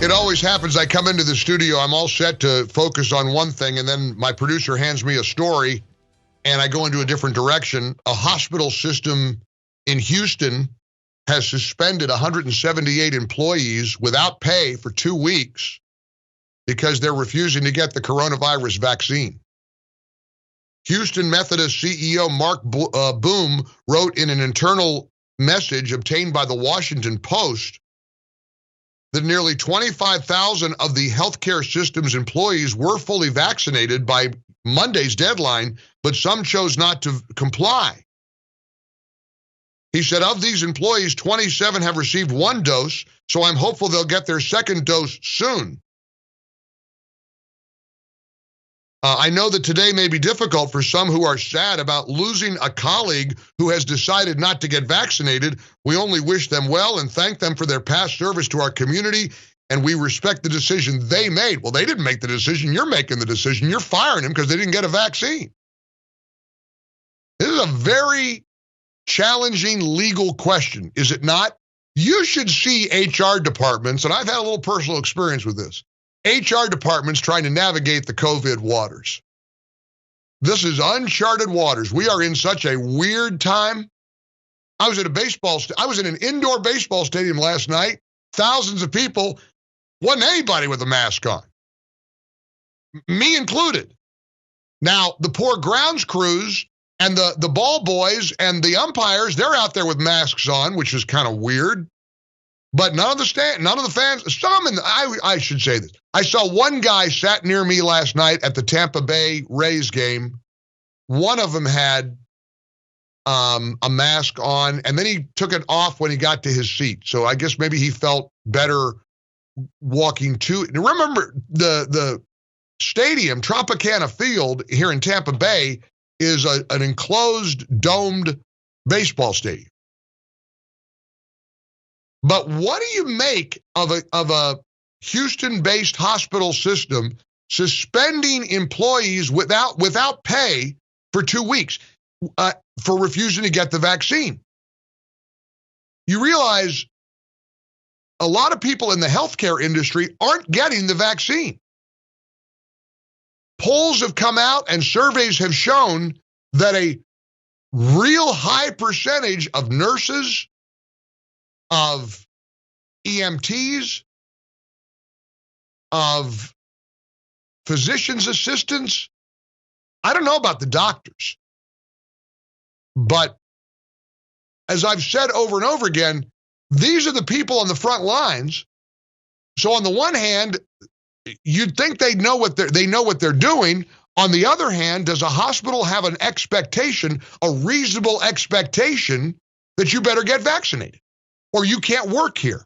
It always happens. I come into the studio, I'm all set to focus on one thing, and then my producer hands me a story, and I go into a different direction. A hospital system in Houston has suspended 178 employees without pay for 2 weeks because they're refusing to get the coronavirus vaccine. Houston Methodist CEO Mark Boom wrote in an internal message obtained by the Washington Post that nearly 25,000 of the healthcare system's employees were fully vaccinated by Monday's deadline, but some chose not to comply. He said, of these employees, 27 have received 1 dose, so I'm hopeful they'll get their 2nd dose soon. I know that today may be difficult for some who are sad about losing a colleague who has decided not to get vaccinated. We only wish them well and thank them for their past service to our community, and we respect the decision they made. Well, they didn't make the decision. You're making the decision. You're firing them because they didn't get a vaccine. This is a very challenging legal question, is it not? You should see HR departments, and I've had a little personal experience with this. HR departments trying to navigate the COVID waters. This is uncharted waters. We are in such a weird time. I was in an indoor baseball stadium last night. Thousands of people. Wasn't anybody with a mask on. Me included. Now, the poor grounds crews and the ball boys and the umpires, they're out there with masks on, which is kind of weird. But none of the fans, I should say this. I saw one guy sat near me last night at the Tampa Bay Rays game. One of them had a mask on, and then he took it off when he got to his seat. So I guess maybe he felt better walking to it. Remember, the stadium, Tropicana Field here in Tampa Bay, is an enclosed, domed baseball stadium. But what do you make of a Houston-based hospital system suspending employees without pay for 2 weeks for refusing to get the vaccine? You realize a lot of people in the healthcare industry aren't getting the vaccine. Polls have come out and surveys have shown that a real high percentage of nurses, of EMTs, of physician's assistants, I don't know about the doctors, but as I've said over and over again, these are the people on the front lines. So on the one hand, you'd think they know what they're doing. On the other hand, does a hospital have an expectation, a reasonable expectation, that you better get vaccinated or you can't work here?